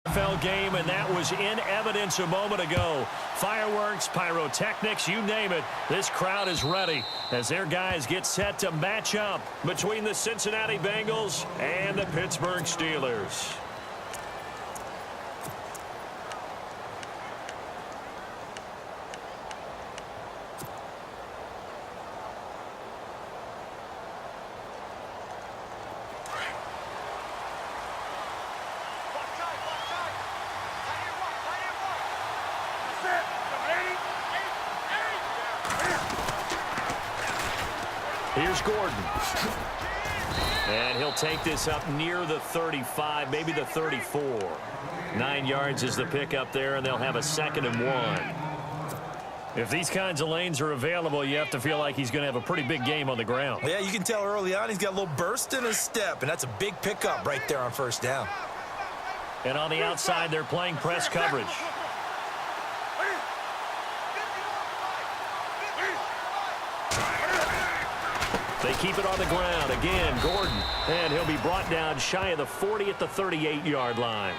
NFL game, and that was in evidence a moment ago. Fireworks, pyrotechnics, you name it. This crowd is ready as their guys get set to match up between the Cincinnati Bengals and the Pittsburgh Steelers. Here's Gordon. And he'll take this up near the 35, maybe the 34. 9 yards is the pickup there, and they'll have a 2nd and 1. If these kinds of lanes are available, you have to feel like he's going to have a pretty big game on the ground. Yeah, you can tell early on he's got a little burst in his step, and that's a big pickup right there on 1st down. And on the outside, they're playing press coverage. They keep it on the ground. Again, Gordon. And he'll be brought down shy of the 40 at the 38-yard line.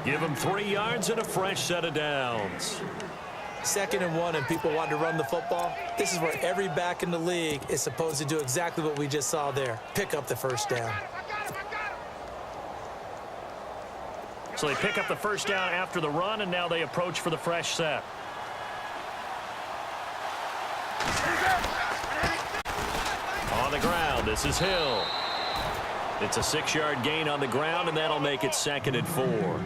Give him 3 yards and a fresh set of downs. 2nd and 1, and people want to run the football. This is where every back in the league is supposed to do exactly what we just saw there. Pick up the 1st down. So they pick up the 1st down after the run, and now they approach for the fresh set. On the ground, this is Hill. It's a 6-yard gain on the ground, and that'll make it 2nd and 4.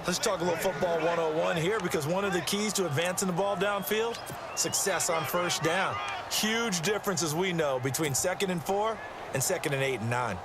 Let's talk a little football 101 here, because one of the keys to advancing the ball downfield, success on 1st down. Huge difference, as we know, between 2nd and 4 and 2nd and 8 and 9.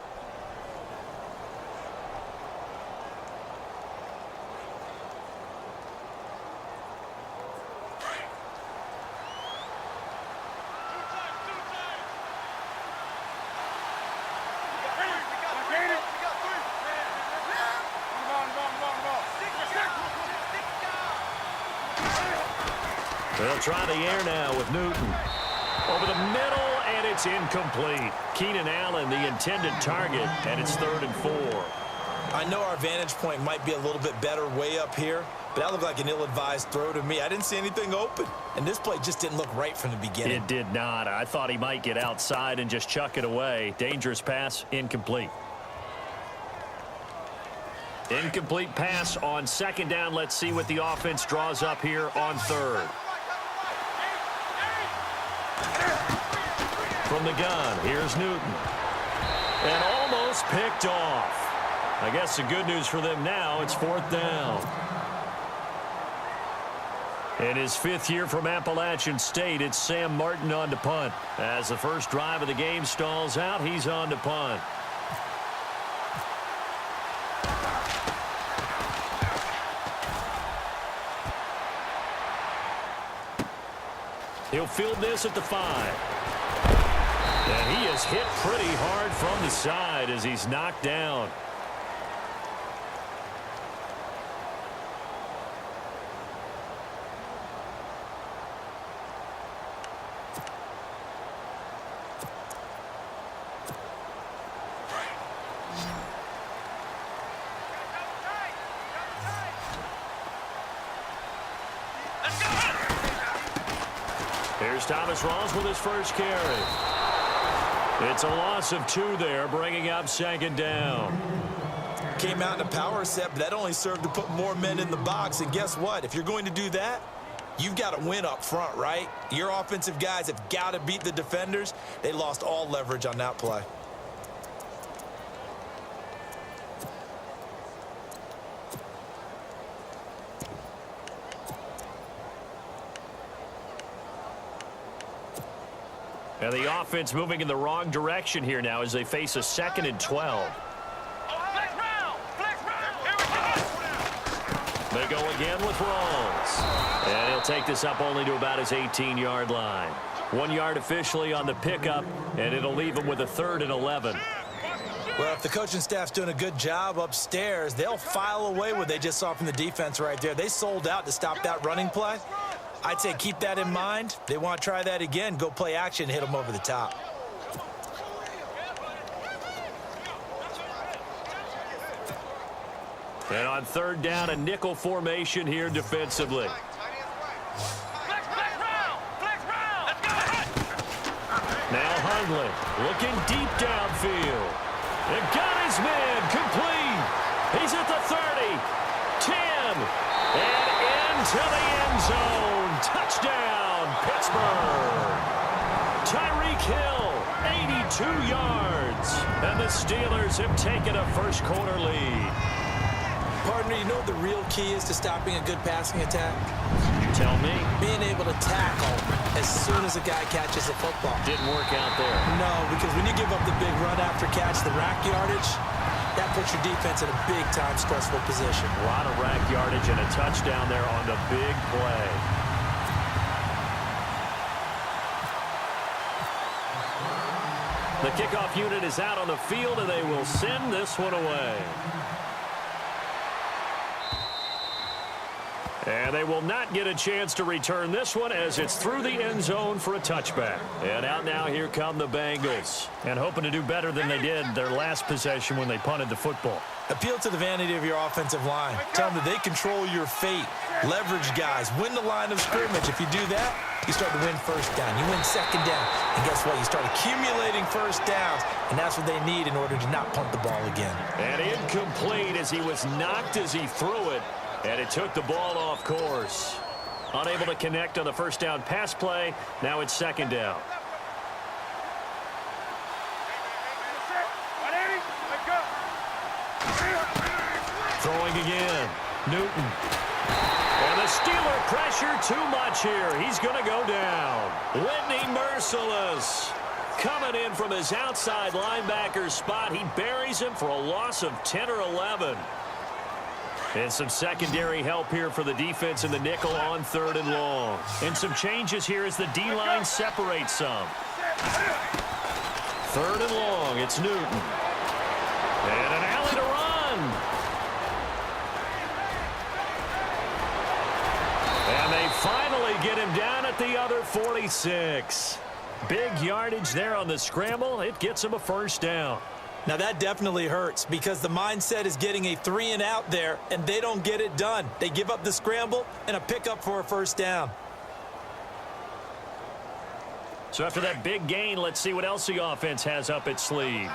They'll try the air now with Newton. Over the middle, and it's incomplete. Keenan Allen, the intended target, and it's 3rd and 4. I know our vantage point might be a little bit better way up here, but that looked like an ill-advised throw to me. I didn't see anything open, and this play just didn't look right from the beginning. It did not. I thought he might get outside and just chuck it away. Dangerous pass, incomplete. Incomplete pass on 2nd down. Let's see what the offense draws up here on 3rd. From the gun, here's Newton. And almost picked off. I guess the good news for them now, it's 4th down. In his 5th year from Appalachian State, it's Sam Martin on to punt. As the first drive of the game stalls out, he's on to punt. He'll field this at the 5. And he is hit pretty hard from the side as he's knocked down. Here's Thomas Rawls with his first carry. It's a loss of 2 there, bringing up 2nd down. Came out in a power set, but that only served to put more men in the box. And guess what? If you're going to do that, you've got to win up front, right? Your offensive guys have got to beat the defenders. They lost all leverage on that play. And the offense moving in the wrong direction here now as they face a 2nd and 12. They go again with Rawls. And he'll take this up only to about his 18-yard line. 1 yard officially on the pickup, and it'll leave him with a 3rd and 11. Well, if the coaching staff's doing a good job upstairs, they'll file away what they just saw from the defense right there. They sold out to stop that running play. I'd say keep that in mind. They want to try that again. Go play action, hit them over the top. And on third down, a nickel formation here defensively. Now Hundley looking deep downfield. And got his man complete. He's at the 30, 10, and into the end zone. Touchdown, Pittsburgh. Tyreek Hill, 82 yards. And the Steelers have taken a first quarter lead. Partner, you know what the real key is to stopping a good passing attack? Tell me. Being able to tackle as soon as a guy catches the football. Didn't work out there. No, because when you give up the big run after catch, the rack yardage, that puts your defense in a big-time stressful position. A lot of rack yardage and a touchdown there on the big play. The kickoff unit is out on the field, and they will send this one away. And they will not get a chance to return this one as it's through the end zone for a touchback. And out now, here come the Bengals. And hoping to do better than they did their last possession when they punted the football. Appeal to the vanity of your offensive line. Tell them that they control your fate. Leverage guys. Win the line of scrimmage. If you do that, you start to win first down. You win second down. And guess what? You start accumulating first downs. And that's what they need in order to not punt the ball again. And incomplete as he was knocked as he threw it. And it took the ball off course. Unable to connect on the first down pass play. Now it's second down. Throwing again. Newton. And the Steeler pressure too much here. He's going to go down. Whitney merciless. Coming in from his outside linebacker spot. He buries him for a loss of 10 or 11. And some secondary help here for the defense in the nickel on third and long. And some changes here as the D-line separates some. Third and long, it's Newton. And an alley to run. And they finally get him down at the other 46. Big yardage there on the scramble. It gets him a first down. Now that definitely hurts because the mindset is getting a 3 and out there, and they don't get it done. They give up the scramble and a pickup for a first down. So after that big gain, let's see what else the offense has up its sleeve.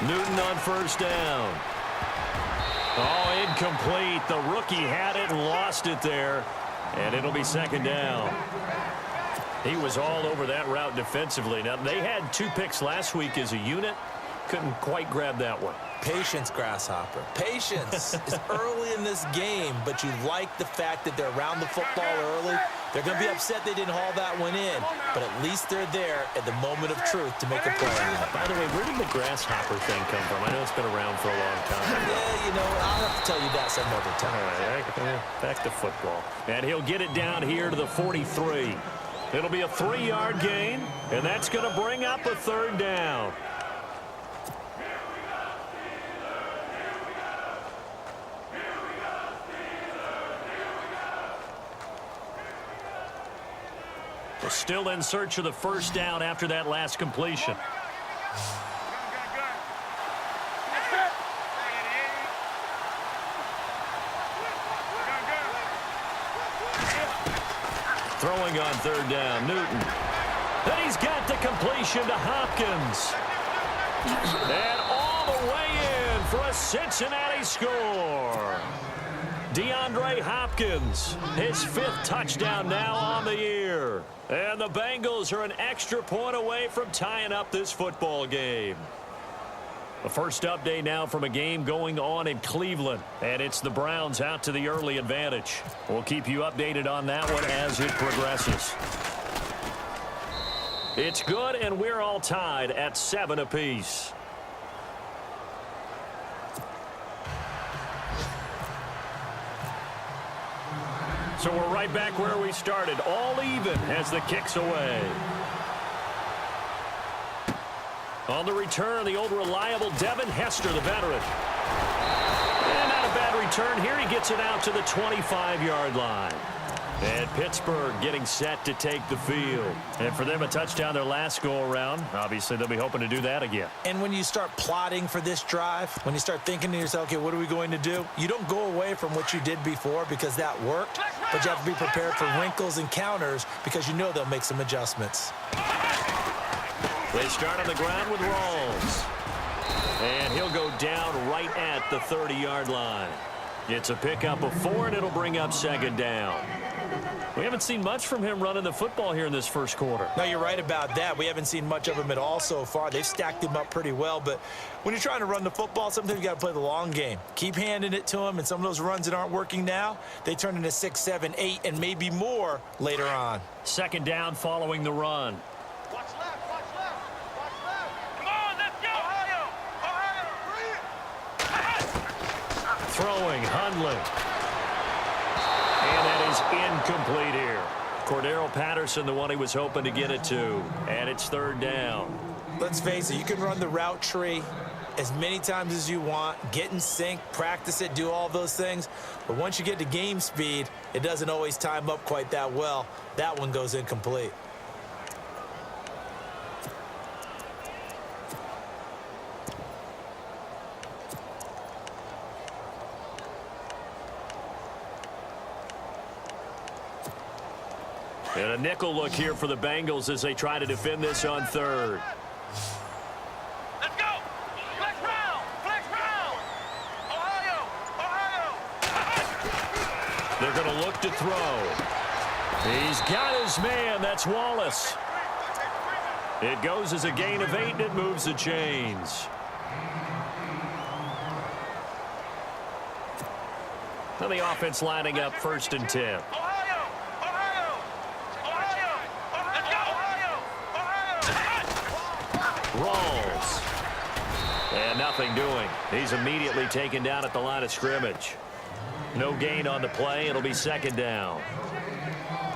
Newton on first down. Oh, incomplete. The rookie had it and lost it there. And it'll be second down. He was all over that route defensively. Now, they had 2 picks last week as a unit. Couldn't quite grab that one. Patience, Grasshopper. Patience is early in this game, but you like the fact that they're around the football early. They're going to be upset they didn't haul that one in, but at least they're there at the moment of truth to make a play on it. By the way, where did the Grasshopper thing come from? I know it's been around for a long time. Yeah, you know, I'll have to tell you that some other time. All right, back to football. And he'll get it down here to the 43. It'll be a 3-yard gain, and that's going to bring up a third down. Still in search of the first down after that last completion. Throwing on third down, Newton. And he's got the completion to Hopkins. And all the way in for a Cincinnati score. DeAndre Hopkins, his 5th touchdown now on the year. And the Bengals are an extra point away from tying up this football game. The first update now from a game going on in Cleveland. And it's the Browns out to the early advantage. We'll keep you updated on that one as it progresses. It's good, and we're all tied at 7 apiece. So we're right back where we started, all even as the kick's away. On the return, the old reliable Devin Hester, the veteran. And not a bad return here. He gets it out to the 25-yard line. And Pittsburgh getting set to take the field. And for them, a touchdown their last go-around. Obviously, they'll be hoping to do that again. And when you start plotting for this drive, when you start thinking to yourself, okay, what are we going to do? You don't go away from what you did before because that worked, but you have to be prepared for wrinkles and counters because you know they'll make some adjustments. They start on the ground with Rawls. And he'll go down right at the 30-yard line. It's a pickup of 4, and it'll bring up second down. We haven't seen much from him running the football here in this first quarter. No, you're right about that. We haven't seen much of him at all so far. They've stacked him up pretty well, but when you're trying to run the football, sometimes you got to play the long game. Keep handing it to him, and some of those runs that aren't working now, they turn into 6, 7, 8, and maybe more later on. Second down following the run. Watch left, watch left, watch left. Come on, let's go. Ohio, Throwing, Hundley. And that is incomplete here. Cordero Patterson, the one he was hoping to get it to. And it's third down. Let's face it, you can run the route tree as many times as you want, get in sync, practice it, do all those things. But once you get to game speed, it doesn't always time up quite that well. That one goes incomplete. And a nickel look here for the Bengals as they try to defend this on third. let's go. Flex round, Ohio, Ohio. They're going to look to throw. He's got his man. That's Wallace. It goes as a gain of 8, and it moves the chains. Now the offense lining up 1st and 10. Rawls. And nothing doing. He's immediately taken down at the line of scrimmage. No gain on the play. It'll be second down.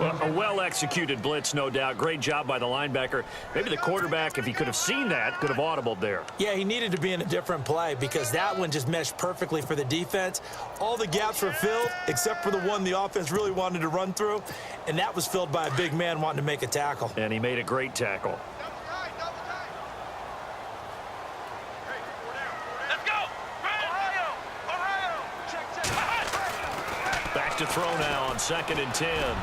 Well, a well-executed blitz, no doubt. Great job by the linebacker. Maybe the quarterback, if he could have seen that, could have audibled there. Yeah, he needed to be in a different play because that one just meshed perfectly for the defense. All the gaps were filled except for the one the offense really wanted to run through, and that was filled by a big man wanting to make a tackle. And he made a great tackle. Back to throw now on 2nd and 10.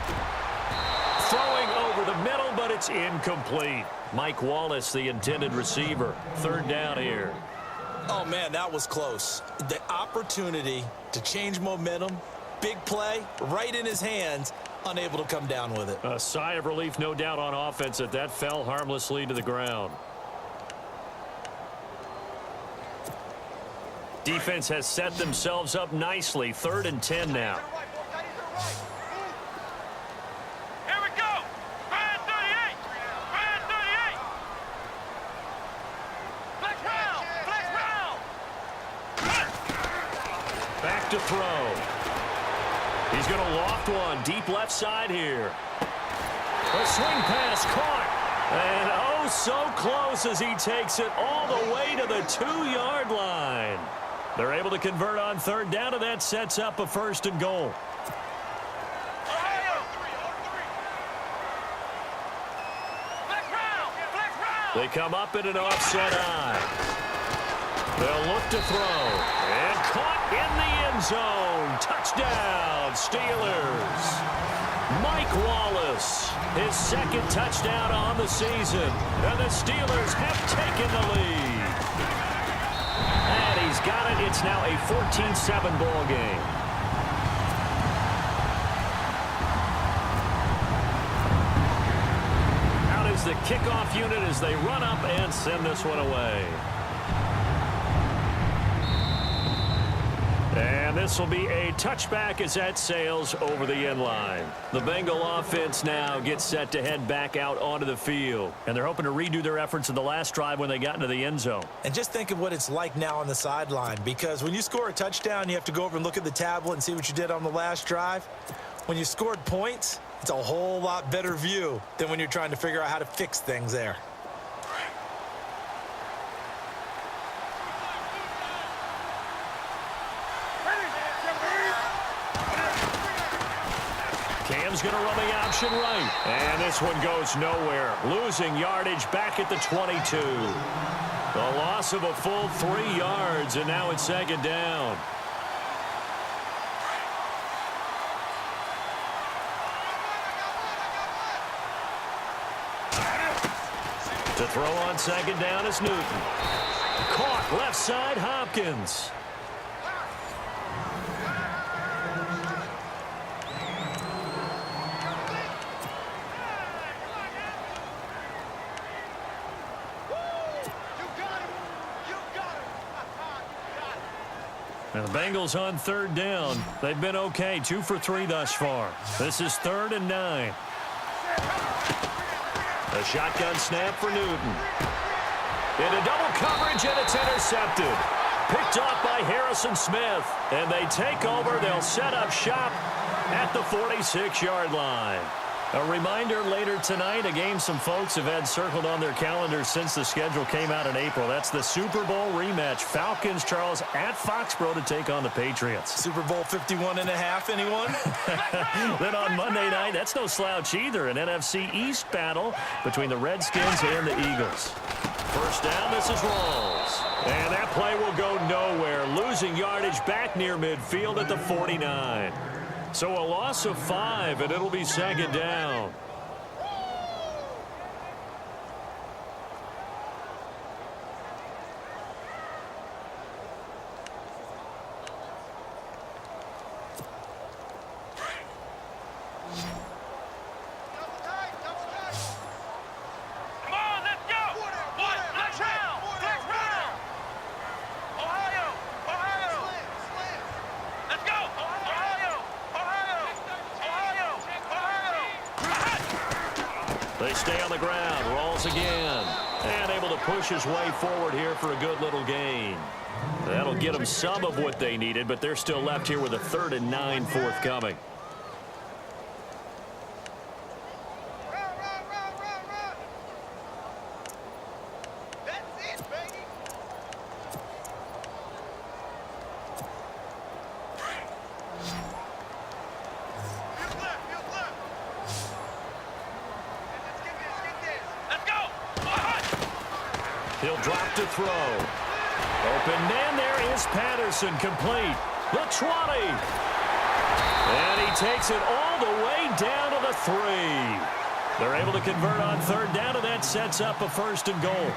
Throwing over the middle, but it's incomplete. Mike Wallace, the intended receiver. Third down here. Oh, man, that was close. The opportunity to change momentum, big play, right in his hands, unable to come down with it. A sigh of relief, no doubt, on offense that fell harmlessly to the ground. Defense has set themselves up nicely. 3rd and 10 now. Here we go. Brand 38. Brand 38. Flex round. Flex round. Back to throw. He's going to loft one deep left side here. A swing pass caught. And oh, so close as he takes it all the way to the 2-yard line. They're able to convert on third down, and that sets up a 1st and goal. They come up in an offset eye. They'll look to throw. And caught in the end zone. Touchdown, Steelers. Mike Wallace, his 2nd touchdown on the season. And the Steelers have taken the lead. And he's got it. It's now a 14-7 ball game. Out is the kickoff unit as they run up and send this one away. And this will be a touchback as that sails over the end line. The Bengal offense now gets set to head back out onto the field. And they're hoping to redo their efforts in the last drive when they got into the end zone. And just think of what it's like now on the sideline, because when you score a touchdown, you have to go over and look at the tablet and see what you did on the last drive. When you scored points, it's a whole lot better view than when you're trying to figure out how to fix things there. Rams going to run the option right. And this one goes nowhere. Losing yardage back at the 22. The loss of a full 3 yards, and now it's second down. To throw on second down is Newton. Caught left side, Hopkins. And the Bengals on third down. They've been okay, 2 for 3 thus far. This is 3rd and 9. A shotgun snap for Newton. Into double coverage, and it's intercepted. Picked off by Harrison Smith. And they take over. They'll set up shop at the 46-yard line. A reminder later tonight, a game some folks have had circled on their calendars since the schedule came out in April. That's the Super Bowl rematch. Falcons, Charles, at Foxborough to take on the Patriots. Super Bowl 51.5, anyone? Then on Monday night, that's no slouch either. An NFC East battle between the Redskins and the Eagles. First down, this is Rawls. And that play will go nowhere. Losing yardage back near midfield at the 49. So a loss of 5, and it'll be second down. They stay on the ground. Rawls again. And able to push his way forward here for a good little gain. That'll get them some of what they needed, but they're still left here with a 3rd and 9 forthcoming. He'll drop to throw. Open man, there is Patterson, complete. The 20. And he takes it all the way down to the 3. They're able to convert on 3rd down, and that sets up a 1st and goal.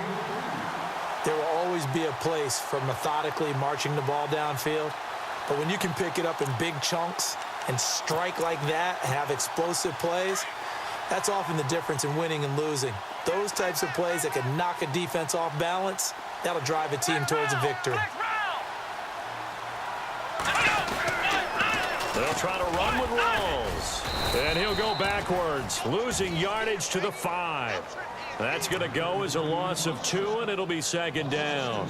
There will always be a place for methodically marching the ball downfield. But when you can pick it up in big chunks and strike like that, have explosive plays, that's often the difference in winning and losing. Those types of plays that can knock a defense off balance, that'll drive a team towards a victory. They'll try to run with Rawls. And he'll go backwards, losing yardage to the 5. That's going to go as a loss of 2, and it'll be second down.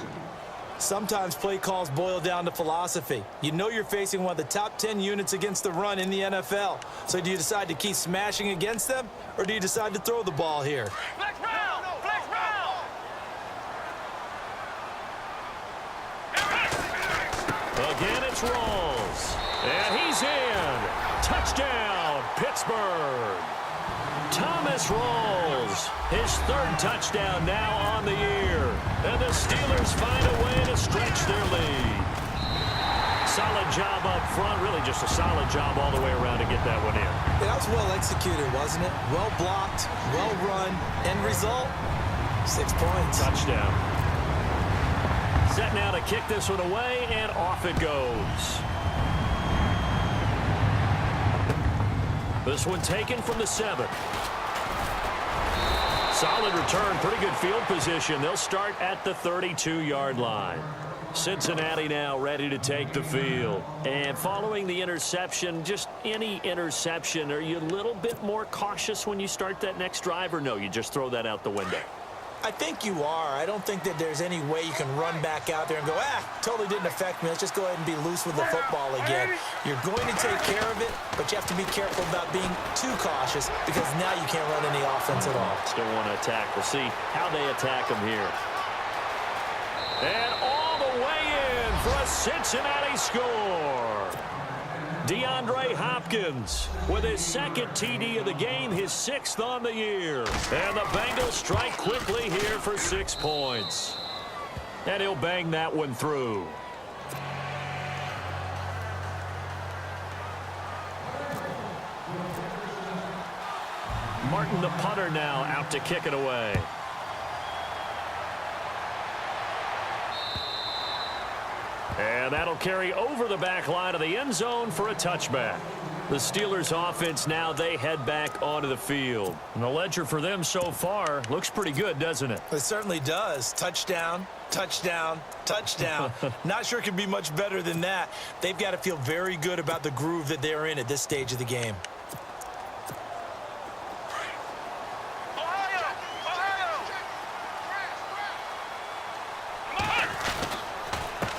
Sometimes play calls boil down to philosophy. You know you're facing one of the top 10 units against the run in the NFL. So do you decide to keep smashing against them, or do you decide to throw the ball here? Flex round! Flex round! Again, it's Rawls. And he's in. Touchdown, Pittsburgh. Thomas Rawls, his 3rd touchdown now on the year. And the Steelers find a way to stretch their lead. Solid job up front, really just a solid job all the way around to get that one in. Yeah, that was well executed, wasn't it? Well blocked, well run. End result, 6 points. Touchdown. Set now to kick this one away, and off it goes. This one taken from the 7. Solid return, pretty good field position. They'll start at the 32-yard line. Cincinnati now ready to take the field. And following the interception, just any interception, are you a little bit more cautious when you start that next drive, or no, you just throw that out the window? I think you are. I don't think that there's any way you can run back out there and go, totally didn't affect me. Let's just go ahead and be loose with the football again. You're going to take care of it, but you have to be careful about being too cautious because now you can't run any offense at all. Still want to attack. We'll see how they attack them here. And all the way in for a Cincinnati score. DeAndre Hopkins with his second TD of the game, his 6th on the year. And the Bengals strike quickly here for 6 points. And he'll bang that one through. Martin, the punter, now out to kick it away. And that'll carry over the back line of the end zone for a touchback. The Steelers offense now, they head back onto the field. And the ledger for them so far looks pretty good, doesn't it? It certainly does. Touchdown, touchdown, touchdown. Not sure it can be much better than that. They've got to feel very good about the groove that they're in at this stage of the game.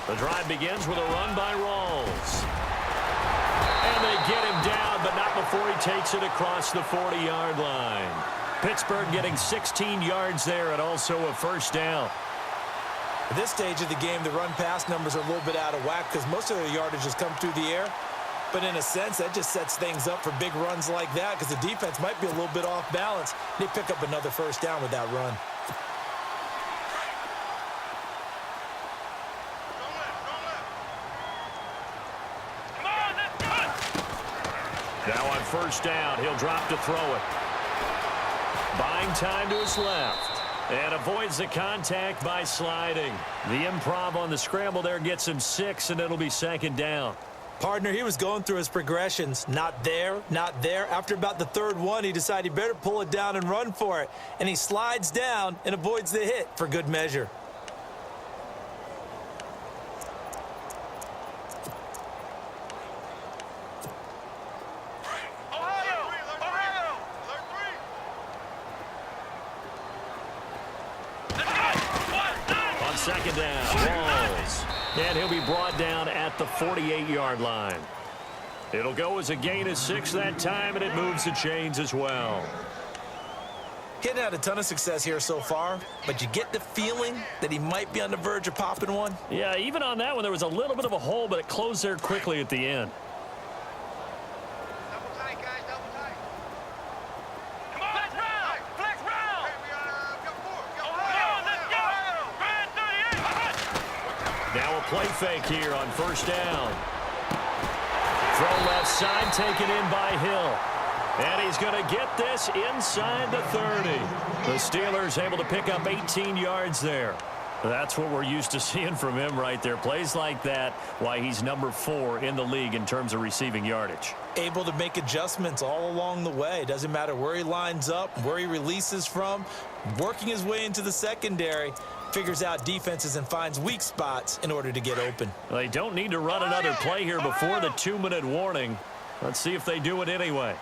The drive begins with a run by Rawls. And they get him down, but not before he takes it across the 40-yard line. Pittsburgh getting 16 yards there and also a first down. At this stage of the game, the run-pass numbers are a little bit out of whack because most of their yardage has come through the air. But in a sense, that just sets things up for big runs like that because the defense might be a little bit off balance. They pick up another first down with that run. Now on first down, he'll drop to throw it. Buying time to his left. And avoids the contact by sliding. The improv on the scramble there gets him 6, and it'll be second down. Partner, he was going through his progressions. Not there, not there. After about the third one, he decided he better pull it down and run for it. And he slides down and avoids the hit for good measure. Second down, Rawls. And he'll be brought down at the 48-yard line. It'll go as a gain of 6 that time, and it moves the chains as well. Hitting had a ton of success here so far, but you get the feeling that he might be on the verge of popping one. Yeah, even on that one, there was a little bit of a hole, but it closed there quickly at the end. Now a play fake here on first down. Throw left side, taken in by Hill. And he's going to get this inside the 30. The Steelers able to pick up 18 yards there. That's what we're used to seeing from him right there. Plays like that, why he's number 4 in the league in terms of receiving yardage. Able to make adjustments all along the way. Doesn't matter where he lines up, where he releases from. Working his way into the secondary. Figures out defenses and finds weak spots in order to get open. They don't need to run another play here before the 2-minute warning. Let's see if they do it anyway.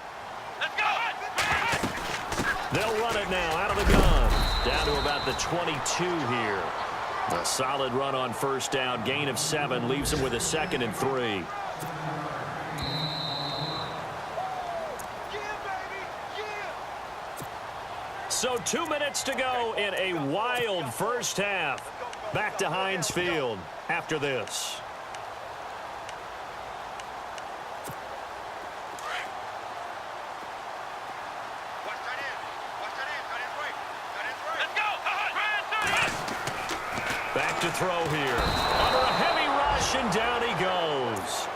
They'll run it now out of the gun. Down to about the 22 here. A solid run on first down. Gain of 7 leaves them with a 2nd and 3. So 2 minutes to go in a wild first half. Back to Heinz Field after this. Back to throw here. Under a heavy rush, and down he goes.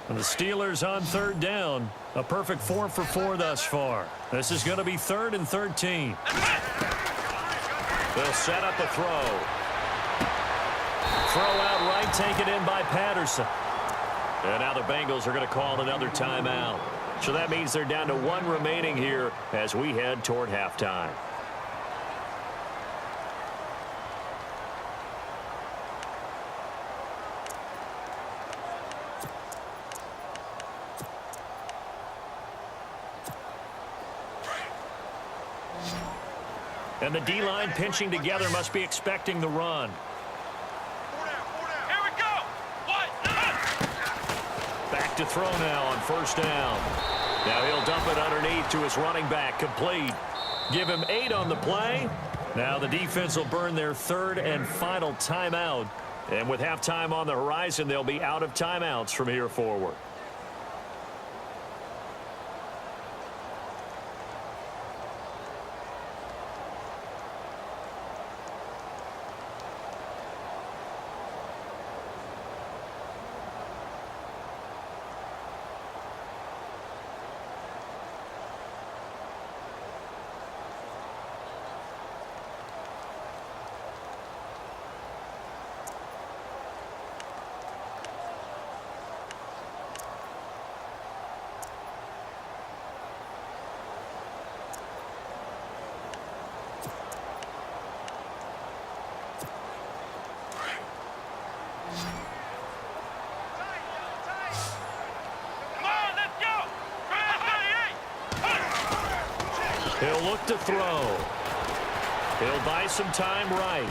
And the Steelers on third down. A perfect 4 for 4 thus far. This is going to be 3rd and 13. They'll set up a throw. Throw out right, taken in by Patterson. And now the Bengals are going to call another timeout. So that means they're down to 1 remaining here as we head toward halftime. And the D-line pinching together, must be expecting the run. Here we go! back to throw now on first down. Now he'll dump it underneath to his running back, complete. Give him 8 on the play. Now the defense will burn their third and final timeout. And with halftime on the horizon, they'll be out of timeouts from here forward. He'll look to throw. He'll buy some time right.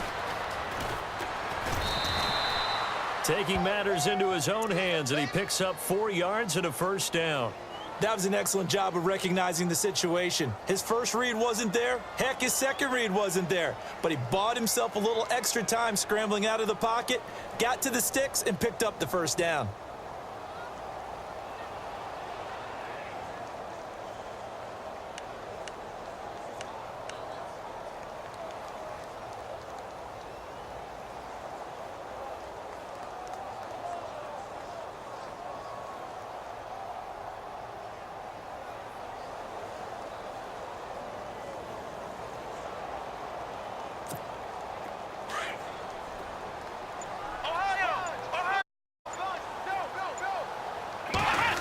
Taking matters into his own hands, and he picks up 4 yards and a first down. That was an excellent job of recognizing the situation. His first read wasn't there. Heck, his second read wasn't there. But he bought himself a little extra time scrambling out of the pocket, got to the sticks, and picked up the first down.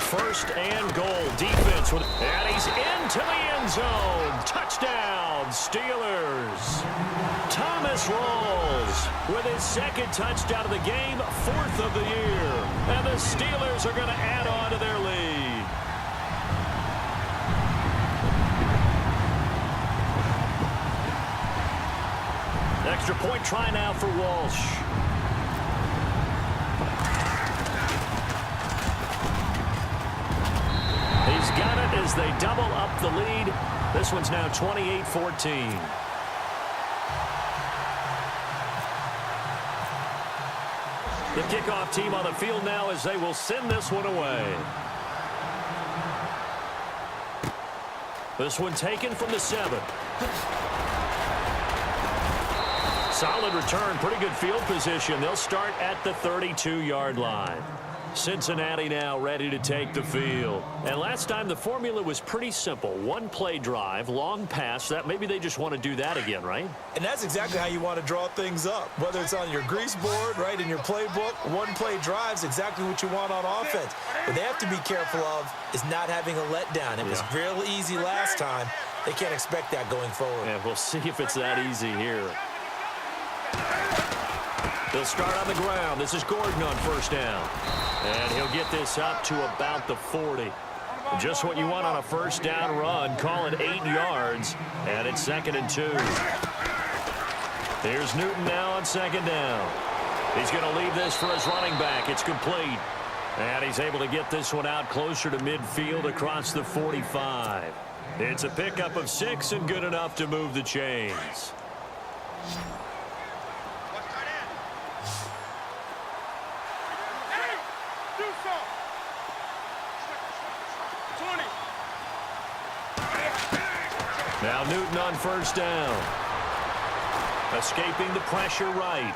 First and goal. Defense. And he's into the end zone. Touchdown, Steelers. Thomas rolls with his second touchdown of the game, 4th of the year. And the Steelers are going to add on to their lead. Extra point try now for Walsh. He's got it as they double up the lead. This one's now 28-14. The kickoff team on the field now as they will send this one away. This one taken from the 7. Solid return, pretty good field position. They'll start at the 32-yard line. Cincinnati now ready to take the field. And last time the formula was pretty simple. 1-play drive, long pass. That maybe they just want to do that again, right? And that's exactly how you want to draw things up. Whether it's on your grease board, right, in your playbook, 1-play drive's exactly what you want on offense. What they have to be careful of is not having a letdown. It was real easy last time. They can't expect that going forward. Yeah, we'll see if it's that easy here. They'll start on the ground. This is Gordon on first down. And he'll get this up to about the 40. Just what you want on a first down run. Call it 8 yards. And it's 2nd and 2. Here's Newton now on 2nd down. He's going to leave this for his running back. It's complete. And he's able to get this one out closer to midfield across the 45. It's a pickup of 6 and good enough to move the chains. Now Newton on first down. Escaping the pressure right.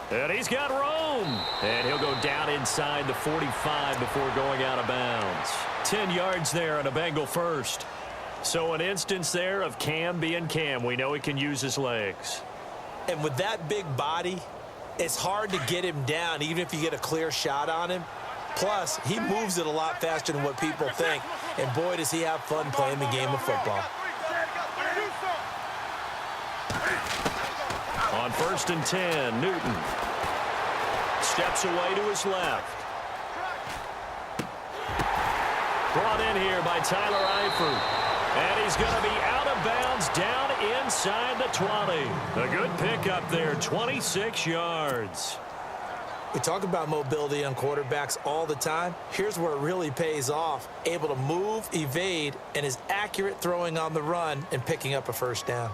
And he's got room. And he'll go down inside the 45 before going out of bounds. 10 yards there on a Bengal first. So an instance there of Cam being Cam. We know he can use his legs. And with that big body, it's hard to get him down, even if you get a clear shot on him. Plus, he moves it a lot faster than what people think. And boy, does he have fun playing the game of football. On 1st and 10, Newton steps away to his left. Brought in here by Tyler Eifert. And he's going to be out of bounds down inside the 20. A good pickup there, 26 yards. We talk about mobility on quarterbacks all the time. Here's where it really pays off. Able to move, evade, and is accurate throwing on the run and picking up a first down.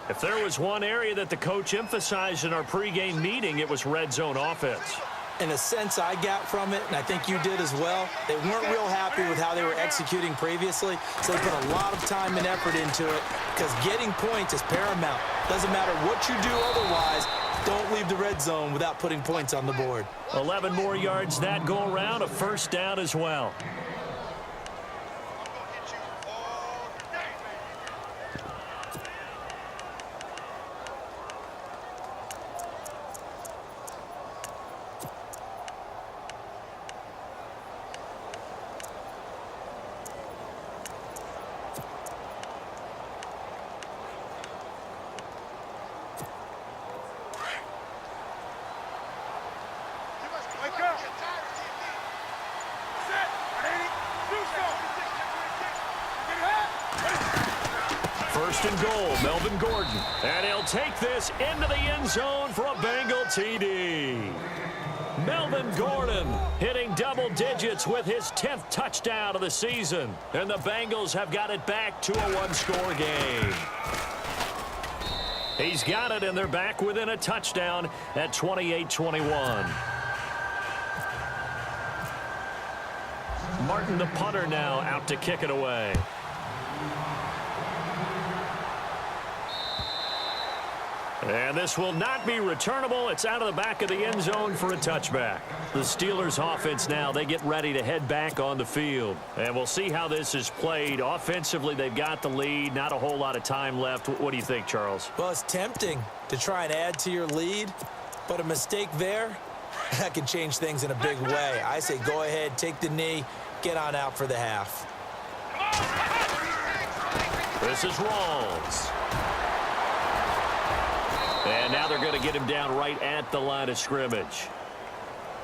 If there was one area that the coach emphasized in our pregame meeting, it was red zone offense. In a sense I got from it, and I think you did as well, they weren't real happy with how they were executing previously, so they put a lot of time and effort into it because getting points is paramount. Doesn't matter what you do otherwise, don't leave the red zone without putting points on the board. 11 more yards that go around, a first down as well. First and goal, Melvin Gordon. And he'll take this into the end zone for a Bengal TD. Melvin Gordon hitting double digits with his 10th touchdown of the season. And the Bengals have got it back to a one-score game. He's got it, and they're back within a touchdown at 28-21. Martin, the punter, now out to kick it away. And this will not be returnable. It's out of the back of the end zone for a touchback. The Steelers offense now, they get ready to head back on the field. And we'll see how this is played. Offensively, they've got the lead. Not a whole lot of time left. What do you think, Charles? Well, it's tempting to try and add to your lead, but a mistake there, that can change things in a big way. I say go ahead, take the knee, get on out for the half. This is Rawls. And now they're going to get him down right at the line of scrimmage.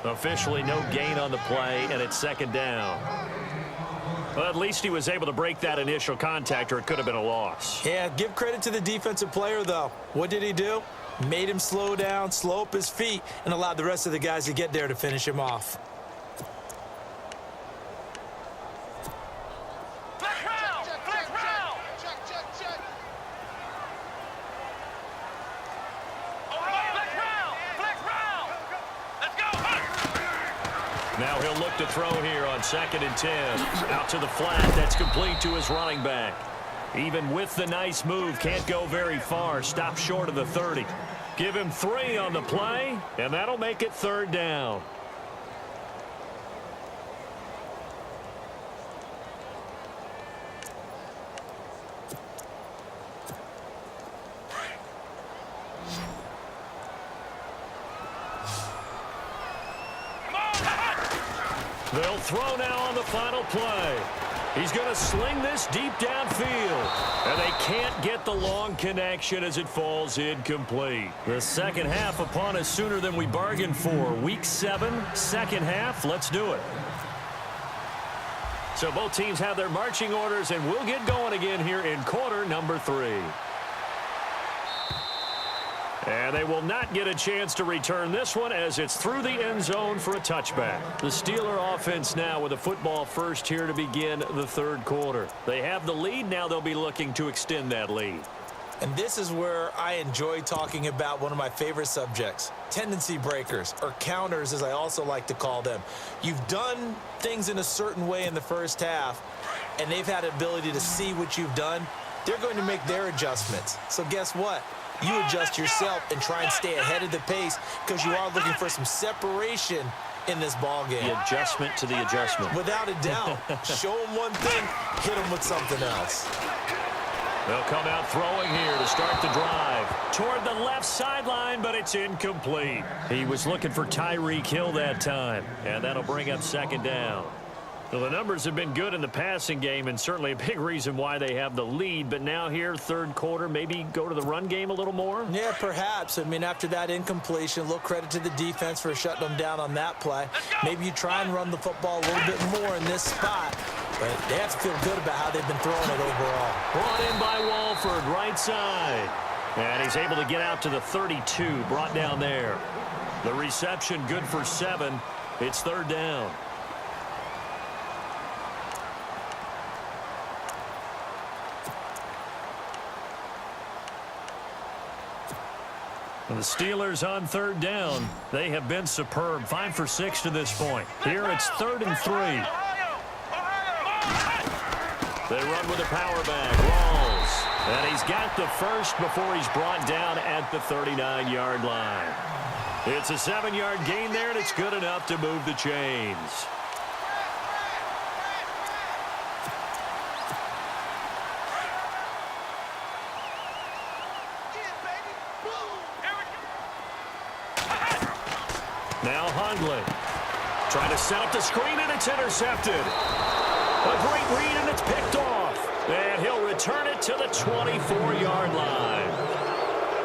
Officially no gain on the play, and it's second down. Well, at least he was able to break that initial contact, or it could have been a loss. Yeah, give credit to the defensive player, though. What did he do? Made him slow down, slow up his feet, and allowed the rest of the guys to get there to finish him off. Now he'll look to throw here on 2nd and 10. Out to the flat. That's complete to his running back. Even with the nice move, can't go very far. Stop short of the 30. Give him 3 on the play, and that'll make it third down. They'll throw now on the final play. He's going to sling this deep downfield. And they can't get the long connection as it falls incomplete. The second half upon us sooner than we bargained for. Week 7, second half. Let's do it. So both teams have their marching orders, and we'll get going again here in quarter number 3. And they will not get a chance to return this one as it's through the end zone for a touchback. The Steeler offense now with a football first here to begin the third quarter. They have the lead. Now they'll be looking to extend that lead. And this is where I enjoy talking about one of my favorite subjects, tendency breakers, or counters as I also like to call them. You've done things in a certain way in the first half, and they've had the ability to see what you've done. They're going to make their adjustments. So guess what? You adjust yourself and try and stay ahead of the pace because you are looking for some separation in this ball game. The adjustment to the adjustment. Without a doubt. Show them one thing, hit them with something else. They'll come out throwing here to start the drive. Toward the left sideline, but it's incomplete. He was looking for Tyreek Hill that time, and that'll bring up second down. Well, the numbers have been good in the passing game, and certainly a big reason why they have the lead. But now here, third quarter, maybe go to the run game a little more? Yeah, perhaps. I mean, after that incompletion, a little credit to the defense for shutting them down on that play. Maybe you try and run the football a little bit more in this spot. But they have to feel good about how they've been throwing it overall. Brought in by Walford, right side. And he's able to get out to the 32, brought down there. The reception good for 7. It's third down. The Steelers on third down. They have been superb. 5 for 6 to this point. Here it's 3rd and 3. They run with a power back. Rolls. And he's got the first before he's brought down at the 39-yard line. It's a 7-yard gain there, and it's good enough to move the chains. Now Hundley trying to set up the screen, and it's intercepted. A great read, and it's picked off. And he'll return it to the 24-yard line.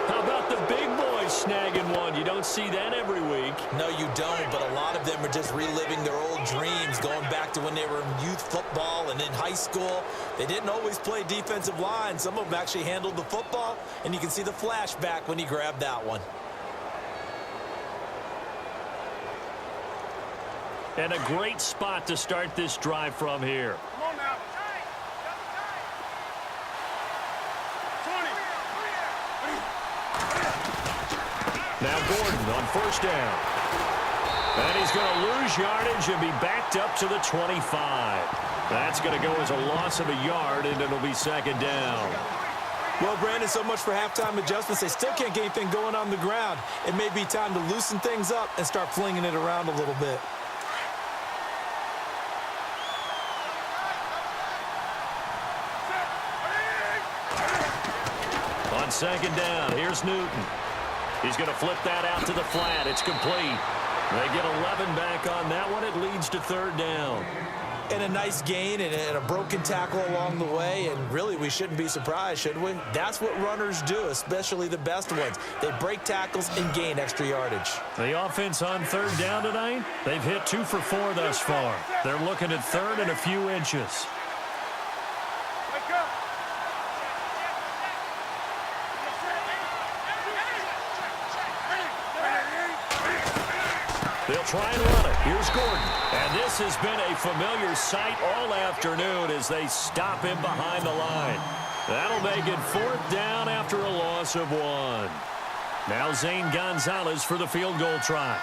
How about the big boys snagging one? You don't see that every week. No, you don't, but a lot of them are just reliving their old dreams, going back to when they were in youth football and in high school. They didn't always play defensive line. Some of them actually handled the football, and you can see the flashback when he grabbed that one. And a great spot to start this drive from here. Come on now. 20. Now Gordon on first down. And he's going to lose yardage and be backed up to the 25. That's going to go as a loss of a yard, and it'll be second down. Well, Brandon, so much for halftime adjustments. They still can't get anything going on the ground. It may be time to loosen things up and start flinging it around a little bit. On second down, here's Newton. He's going to flip that out to the flat. It's complete. They get 11 back on that one. It leads to third down. And a nice gain and a broken tackle along the way, and really we shouldn't be surprised, should we? That's what runners do, especially the best ones. They break tackles and gain extra yardage. The offense on third down tonight, they've hit 2 for 4 thus far. They're looking at third and a few inches. They'll try and run it. Here's Gordon. And this has been a familiar sight all afternoon as they stop him behind the line. That'll make it fourth down after a loss of 1. Now Zane Gonzalez for the field goal try.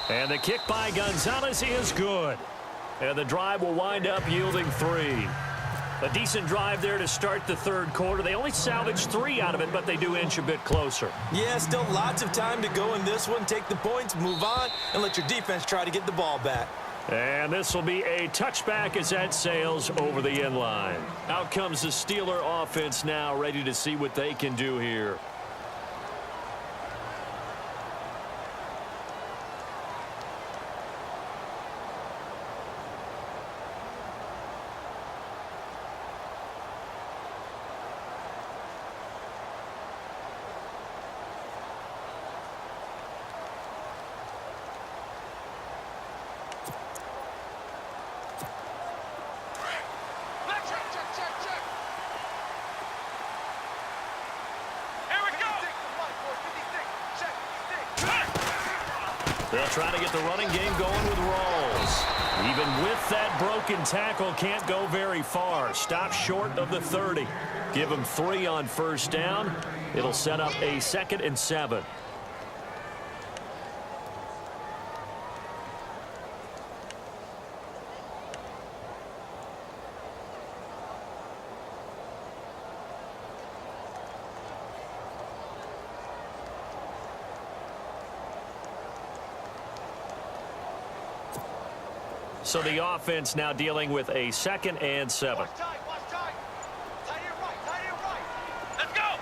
And the kick by Gonzalez is good. And the drive will wind up yielding 3. A decent drive there to start the third quarter. They only salvaged 3 out of it, but they do inch a bit closer. Yeah, still lots of time to go in this one. Take the points, move on, and let your defense try to get the ball back. And this will be a touchback as that sails over the end line. Out comes the Steeler offense now, ready to see what they can do here. They'll try to get the running game going with Rolls. Even with that broken tackle, can't go very far. Stop short of the 30. Give him 3 on first down. It'll set up a 2nd and 7. So the offense now dealing with a 2nd and 7. Watch tight, watch tight. Tight end right, tight end right. Let's go.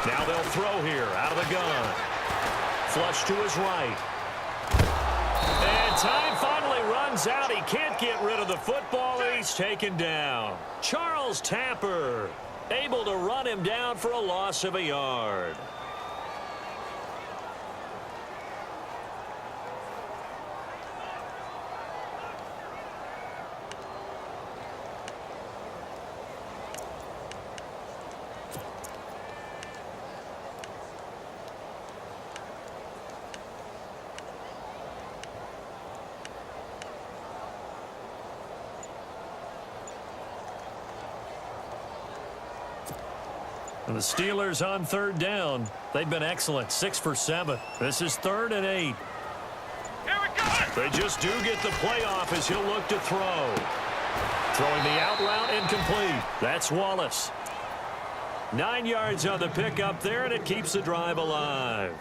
Now they'll throw here out of the gun. Flush to his right. And time finally runs out. He can't get rid of the football, and he's taken down. Charles Tapper able to run him down for a loss of a yard. The Steelers on third down. They've been excellent, 6 for 7. This is 3rd and 8. Here we go. They just do get the playoff as he'll look to throw. Throwing the out route incomplete. That's Wallace. 9 yards on the pickup there, and it keeps the drive alive.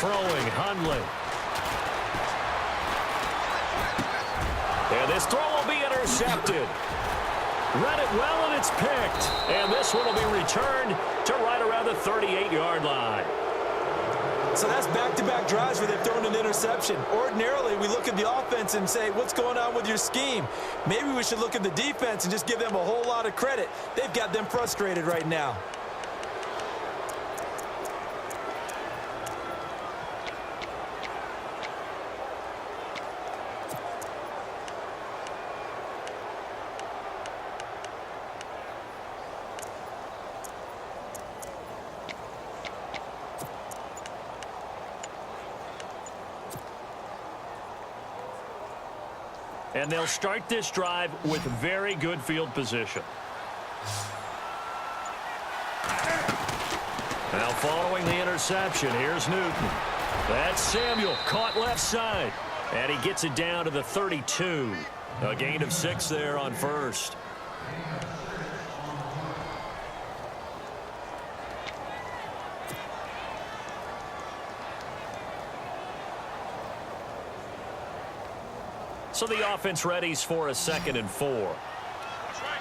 Throwing, Hundley. And this throw will be intercepted. Read it well, and it's picked. And this one will be returned to right around the 38-yard line. So that's back-to-back drives where they've thrown an interception. Ordinarily, we look at the offense and say, what's going on with your scheme? Maybe we should look at the defense and just give them a whole lot of credit. They've got them frustrated right now. And they'll start this drive with very good field position. Now following the interception, here's Newton. That's Samuel, caught left side. And he gets it down to the 32. A gain of 6 there on first. So the offense readies for a 2nd and 4. That's right.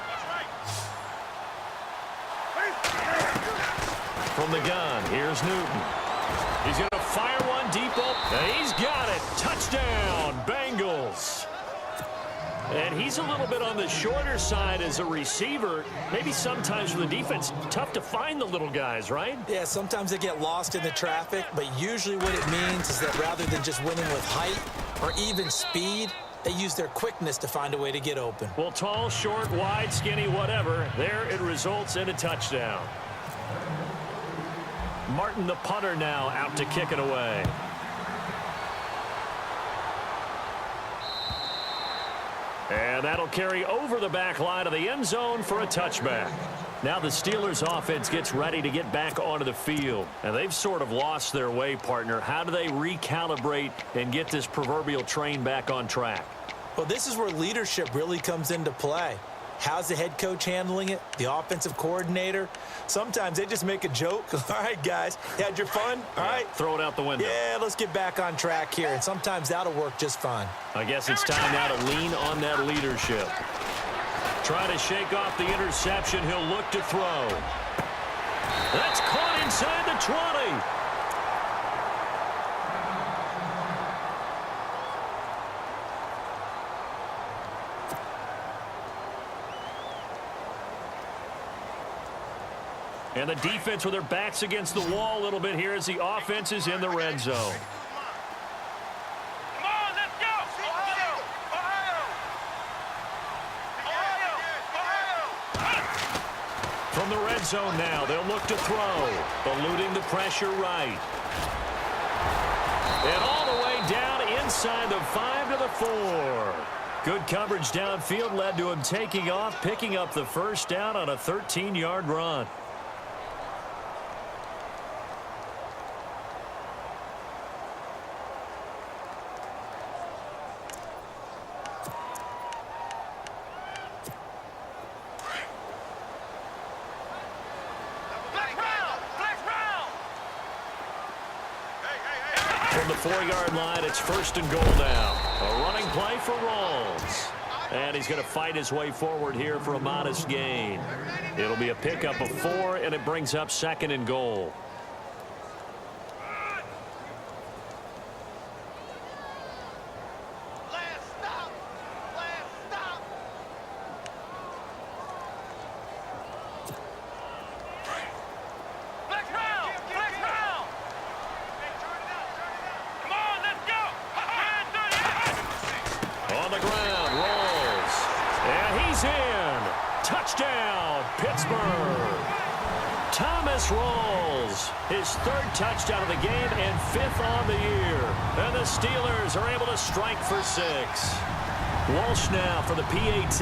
From the gun, here's Newton. He's going to fire one deep open. And he's got it. Touchdown, Bengals. And he's a little bit on the shorter side as a receiver. Maybe sometimes for the defense, tough to find the little guys, right? Yeah, sometimes they get lost in the traffic, but usually what it means is that rather than just winning with height or even speed, they use their quickness to find a way to get open. Well, tall, short, wide, skinny, whatever. There it results in a touchdown. Martin, the punter, now out to kick it away. And that'll carry over the back line of the end zone for a touchback. Now the Steelers offense gets ready to get back onto the field. And they've sort of lost their way, partner. How do they recalibrate and get this proverbial train back on track? Well, this is where leadership really comes into play. How's the head coach handling it? The offensive coordinator? Sometimes they just make a joke. All right, guys, you had your fun? All right. Throw it out the window. Yeah, let's get back on track here. And sometimes that'll work just fine. I guess it's time now to lean on that leadership. Trying to shake off the interception. He'll look to throw. That's caught inside the 20. And the defense with their backs against the wall a little bit here as the offense is in the red zone. Come on, let's go. Ohio. From the red zone now, they'll look to throw. Eluding the pressure right. And all the way down inside the 5 to the 4. Good coverage downfield led to him taking off, picking up the first down on a 13-yard run. From the 4-yard line, it's 1st and goal now. A running play for Rawls. And he's going to fight his way forward here for a modest gain. It'll be a pickup of 4, and it brings up 2nd and goal. Touchdown, Pittsburgh. Thomas rolls his third touchdown of the game and fifth on the year. And the Steelers are able to strike for 6. Walsh now for the PAT.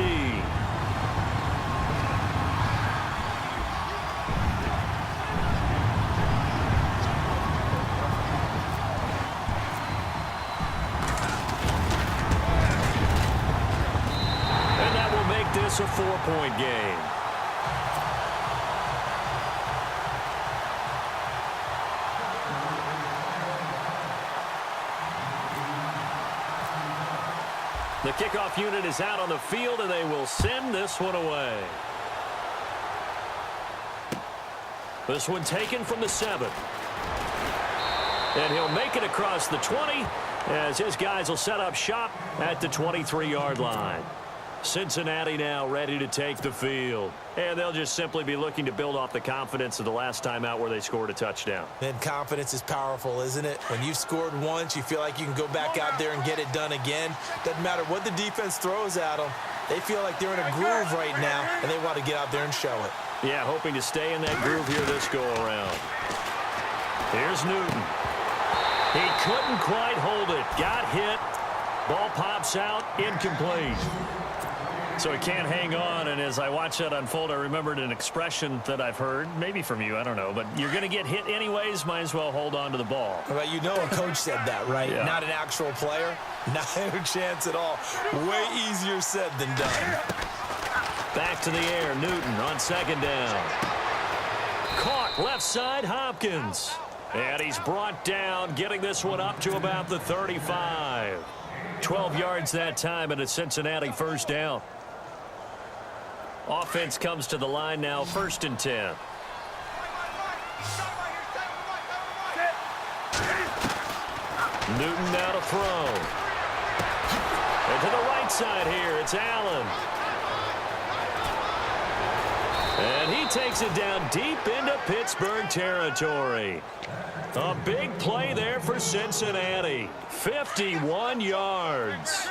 And that will make this a 4-point game. The kickoff unit is out on the field, and they will send this one away. This one taken from the 7. And he'll make it across the 20 as his guys will set up shop at the 23-yard line. Cincinnati now ready to take the field. And they'll just simply be looking to build off the confidence of the last time out where they scored a touchdown. And confidence is powerful, isn't it? When you've scored once, you feel like you can go back out there and get it done again. Doesn't matter what the defense throws at them. They feel like they're in a groove right now, and they want to get out there and show it. Yeah, hoping to stay in that groove here this go-around. Here's Newton. He couldn't quite hold it. Got hit. Ball pops out. Incomplete. So he can't hang on, and as I watch that unfold, I remembered an expression that I've heard, maybe from you, I don't know, but you're going to get hit anyways, might as well hold on to the ball. Well, you know a coach said that, right? Yeah. Not an actual player. Not a chance at all. Way easier said than done. Back to the air, Newton on 2nd down. Caught left side, Hopkins. And he's brought down, getting this one up to about the 35. 12 yards that time, and a Cincinnati 1st down. Offense comes to the line now, 1st and 10. Newton now to throw. And to the right side here, it's Allen. And he takes it down deep into Pittsburgh territory. A big play there for Cincinnati. 51 yards.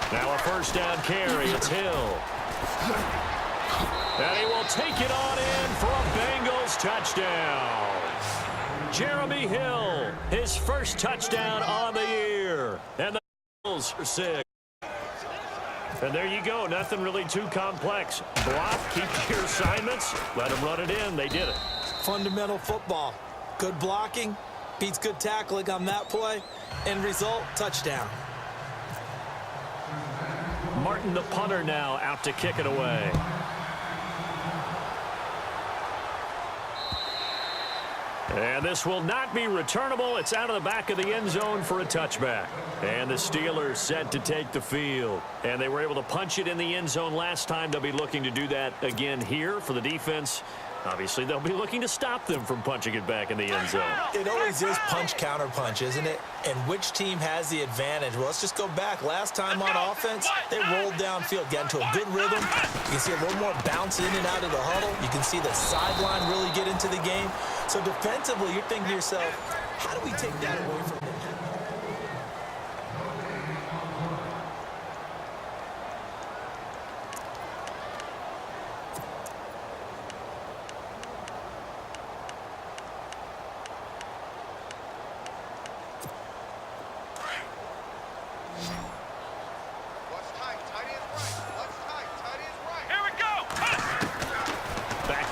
Now a 1st down carry. It's Hill. And he will take it on in for a Bengals touchdown. Jeremy Hill, his 1st touchdown on the year. And the Bengals are 6. And there you go. Nothing really too complex. Block, keep your assignments, let them run it in. They did it. Fundamental football. Good blocking beats good tackling on that play. End result, touchdown. Martin, the punter, now out to kick it away. And this will not be returnable. It's out of the back of the end zone for a touchback. And the Steelers set to take the field. And they were able to punch it in the end zone last time. They'll be looking to do that again here for the defense. Obviously, they'll be looking to stop them from punching it back in the end zone. It always is punch-counter-punch, isn't it? And which team has the advantage? Well, let's just go back. Last time on offense, they rolled downfield, got into a good rhythm. You can see a little more bounce in and out of the huddle. You can see the sideline really get into the game. So defensively, you're thinking to yourself, how do we take that away from them?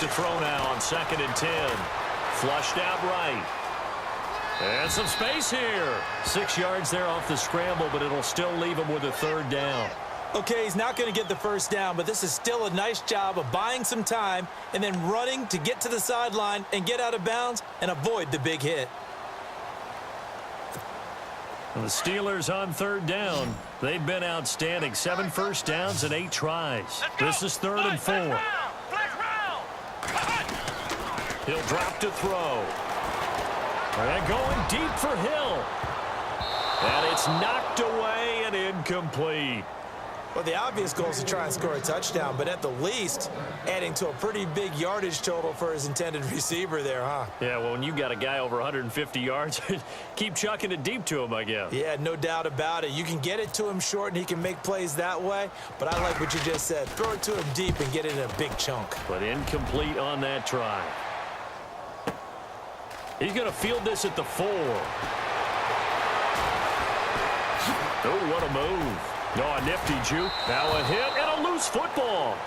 Throw now on 2nd and 10. Flushed out right. And some space here. 6 yards there off the scramble, but it'll still leave him with a 3rd down. Okay, he's not going to get the 1st down, but this is still a nice job of buying some time and then running to get to the sideline and get out of bounds and avoid the big hit. And the Steelers on 3rd down. They've been outstanding. 7 first downs and 8 tries. This is 3rd and 4. He'll drop to throw. And going deep for Hill. And it's knocked away and incomplete. Well, the obvious goal is to try and score a touchdown, but at the least, adding to a pretty big yardage total for his intended receiver there, huh? Yeah, well, when you got a guy over 150 yards, keep chucking it deep to him, I guess. Yeah, no doubt about it. You can get it to him short, and he can make plays that way, but I like what you just said. Throw it to him deep and get it in a big chunk. But incomplete on that try. He's going to field this at the 4. Oh, what a move. Oh, a nifty juke. Now a hit and a loose football.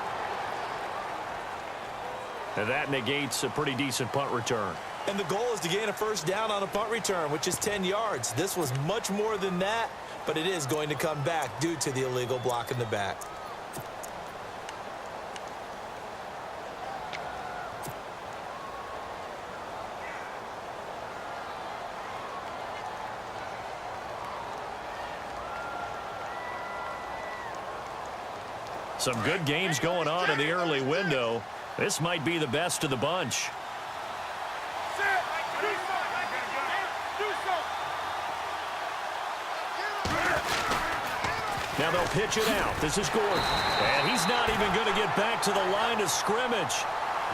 And that negates a pretty decent punt return. And the goal is to gain a first down on a punt return, which is 10 yards. This was much more than that, but it is going to come back due to the illegal block in the back. Some good games going on in the early window. This might be the best of the bunch. Now they'll pitch it out. This is Gordon. And he's not even going to get back to the line of scrimmage.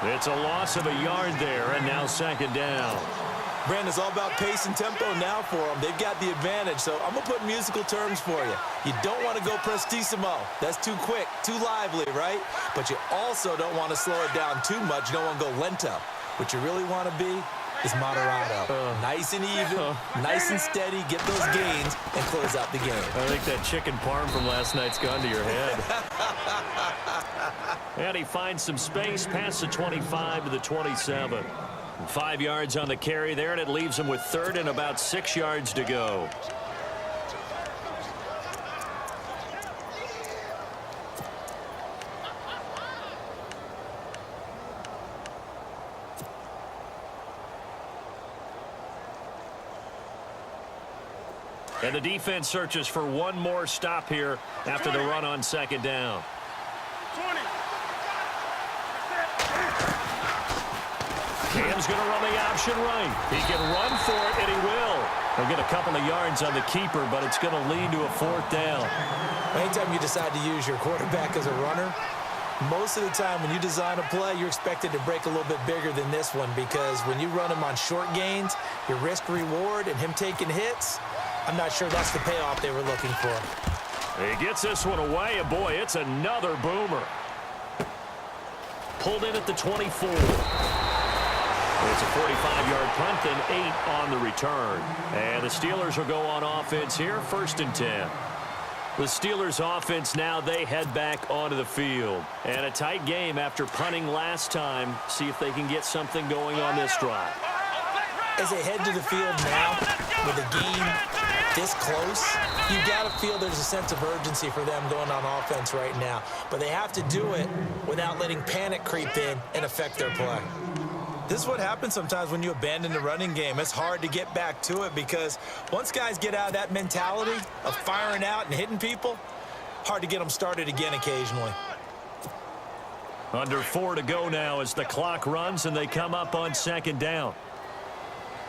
It's a loss of a yard there, and now second down. Brandon, it's all about pace and tempo now for them. They've got the advantage, so I'm going to put musical terms for you. You don't want to go prestissimo. That's too quick, too lively, right? But you also don't want to slow it down too much. You don't want to go lento. What you really want to be is moderato. Nice and even, nice and steady, get those gains, and close out the game. I think that chicken parm from last night's gone to your head. And he finds some space past the 25 to the 27. 5 yards on the carry there, and it leaves him with third and about 6 yards to go. And the defense searches for one more stop here after the run on second down. 20. Cam's going to run the option right. He can run for it, and he will. He'll get a couple of yards on the keeper, but it's going to lead to a fourth down. Anytime you decide to use your quarterback as a runner, most of the time when you design a play, you're expected to break a little bit bigger than this one, because when you run him on short gains, your risk-reward and him taking hits, I'm not sure that's the payoff they were looking for. He gets this one away, and boy, it's another boomer. Pulled in at the 24. It's a 45-yard punt and 8 on the return. And the Steelers will go on offense here, 1st and 10. The Steelers offense now, they head back onto the field. And a tight game after punting last time. See if they can get something going on this drive. As they head to the field now, with a game this close, you got to feel there's a sense of urgency for them going on offense right now. But they have to do it without letting panic creep in and affect their play. This is what happens sometimes when you abandon the running game. It's hard to get back to it, because once guys get out of that mentality of firing out and hitting people, hard to get them started again occasionally. Under 4 to go now as the clock runs and they come up on second down.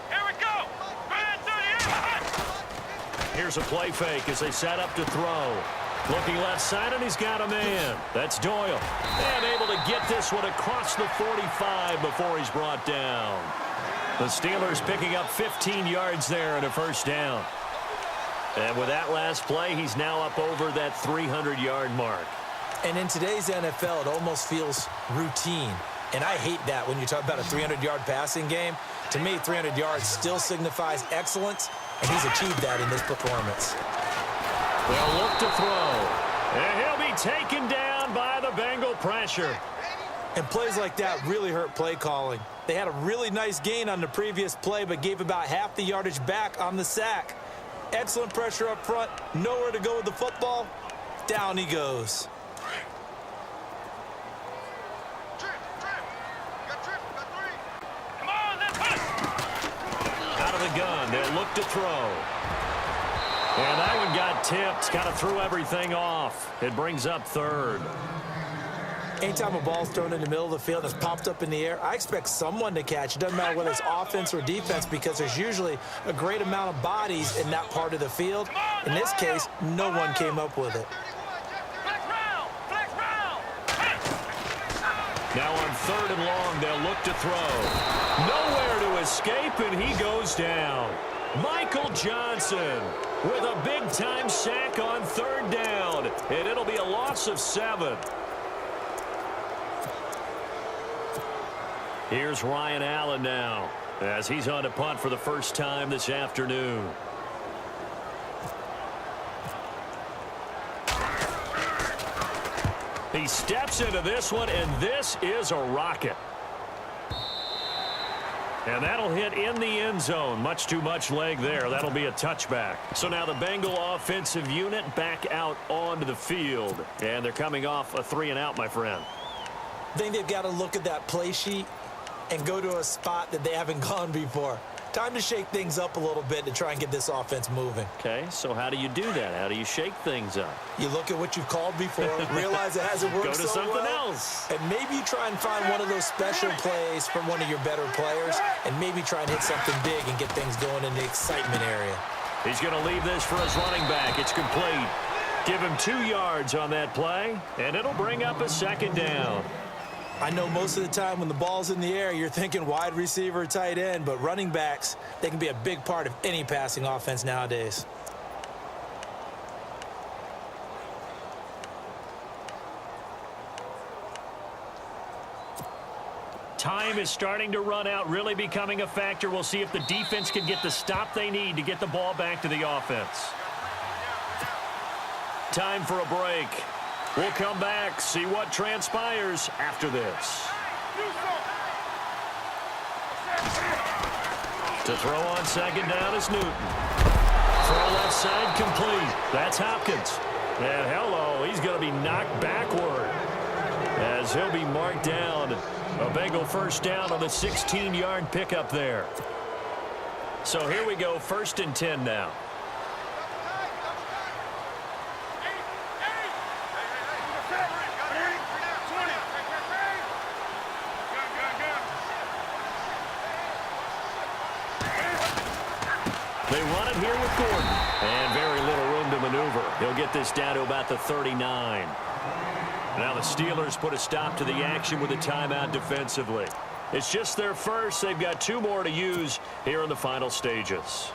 Here we go. Man 38. Here's a play fake as they set up to throw. Looking left side, and he's got a man. That's Doyle. And able to get this one across the 45 before he's brought down. The Steelers picking up 15 yards there and a first down. And with that last play, he's now up over that 300-yard mark. And in today's NFL, it almost feels routine. And I hate that when you talk about a 300-yard passing game. To me, 300 yards still signifies excellence, and he's achieved that in this performance. They'll look to throw. And he'll be taken down by the Bengal pressure. And plays like that really hurt play calling. They had a really nice gain on the previous play, but gave about half the yardage back on the sack. Excellent pressure up front. Nowhere to go with the football. Down he goes. Come on, let's push. Out of the gun, they'll look to throw. And that one got tipped, kind of threw everything off. It brings up third. Anytime a ball's thrown in the middle of the field and it's popped up in the air, I expect someone to catch. It doesn't matter whether it's offense or defense, because there's usually a great amount of bodies in that part of the field. In this case, no one came up with it. Now on 3rd and long, they'll look to throw. Nowhere to escape, and he goes down. Michael Johnson with a big-time sack on 3rd down, and it'll be a loss of 7. Here's Ryan Allen now, as he's on to punt for the first time this afternoon. He steps into this one, and this is a rocket. And that'll hit in the end zone. Much too much leg there. That'll be a touchback. So now the Bengal offensive unit back out onto the field. And they're coming off a 3-and-out, my friend. I think they've got to look at that play sheet and go to a spot that they haven't gone before. Time to shake things up a little bit to try and get this offense moving. Okay, so how do you do that? How do you shake things up? You look at what you've called before, realize it hasn't worked Go to so something well, else. and maybe try and find one of those special plays from one of your better players, and maybe try and hit something big and get things going in the excitement area. He's going to leave this for his running back. It's complete. Give him 2 yards on that play, and it'll bring up a 2nd down. I know most of the time when the ball's in the air, you're thinking wide receiver, tight end, but running backs, they can be a big part of any passing offense nowadays. Time is starting to run out, really becoming a factor. We'll see if the defense can get the stop they need to get the ball back to the offense. Time for a break. We'll come back, see what transpires after this. To throw on 2nd down is Newton. Throw left side complete. That's Hopkins. And hello, he's going to be knocked backward as he'll be marked down. A Bengal 1st down on the 16-yard pickup there. So here we go, 1st and 10 now. They run it here with Gordon. And very little room to maneuver. He'll get this down to about the 39. Now the Steelers put a stop to the action with a timeout defensively. It's just their first. They've got 2 more to use here in the final stages.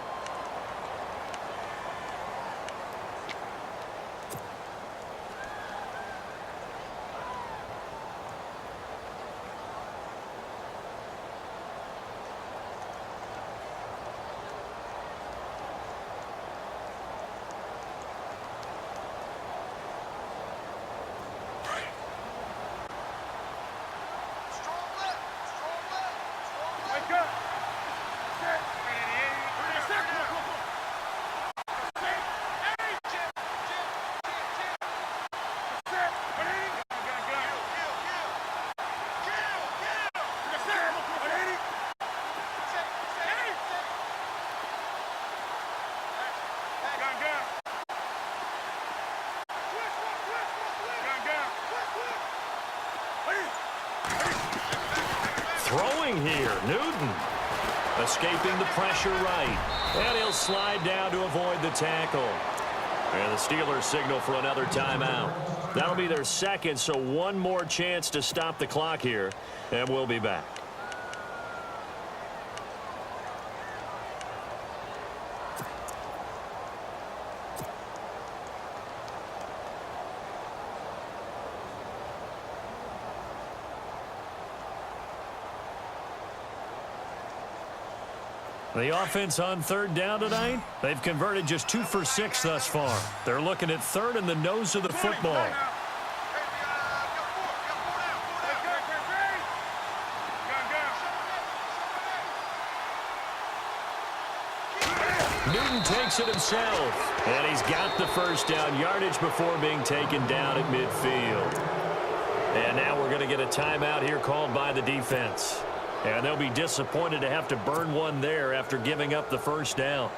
Throwing here, Newton. Escaping the pressure right. And he'll slide down to avoid the tackle. And the Steelers signal for another timeout. That'll be their 2nd, so 1 more chance to stop the clock here. And we'll be back. The offense on 3rd down tonight, they've converted just 2 for 6 thus far. They're looking at 3rd in the nose of the football. Newton takes it himself, and he's got the 1st down yardage before being taken down at midfield. And now we're going to get a timeout here called by the defense. And they'll be disappointed to have to burn one there after giving up the 1st down.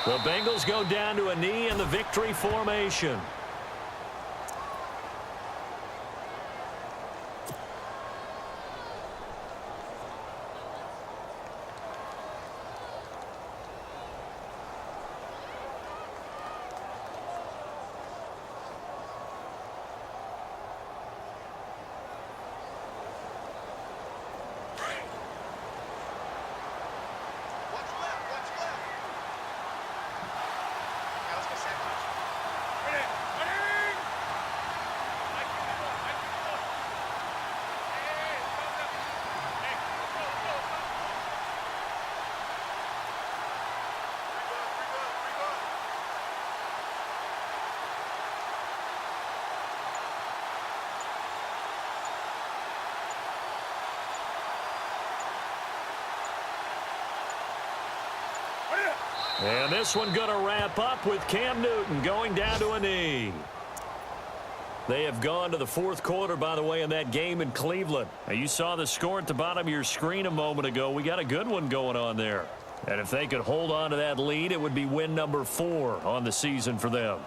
The Bengals go down to a knee in the victory formation. And this one going to wrap up with Cam Newton going down to a knee. They have gone to the fourth quarter, by the way, in that game in Cleveland. Now, you saw the score at the bottom of your screen a moment ago. We got a good one going on there. And if they could hold on to that lead, it would be win number 4 on the season for them.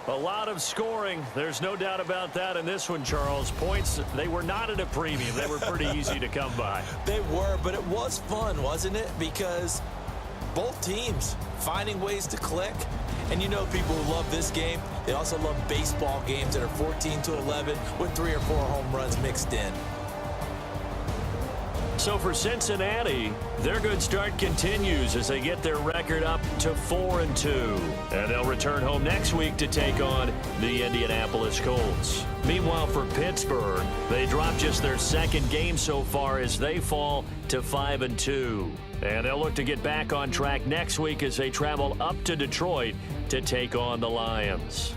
A lot of scoring. There's no doubt about that in this one, Charles. Points, they were not at a premium. They were pretty easy to come by. They were, but it was fun, wasn't it? Because both teams finding ways to click. And you know people who love this game, they also love baseball games that are 14-11 with 3 or 4 home runs mixed in. So for Cincinnati, their good start continues as they get their record up to 4-2. And they'll return home next week to take on the Indianapolis Colts. Meanwhile, for Pittsburgh, they dropped just their second game so far as they fall to 5-2. And they'll look to get back on track next week as they travel up to Detroit to take on the Lions.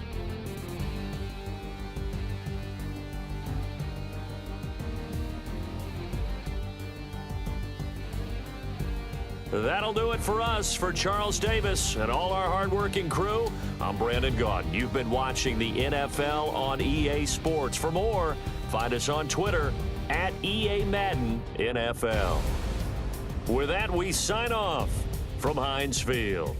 That'll do it for us. For Charles Davis and all our hardworking crew, I'm Brandon Gaudin. You've been watching the NFL on EA Sports. For more, find us on Twitter at EA Madden NFL. With that, we sign off from Heinz Field.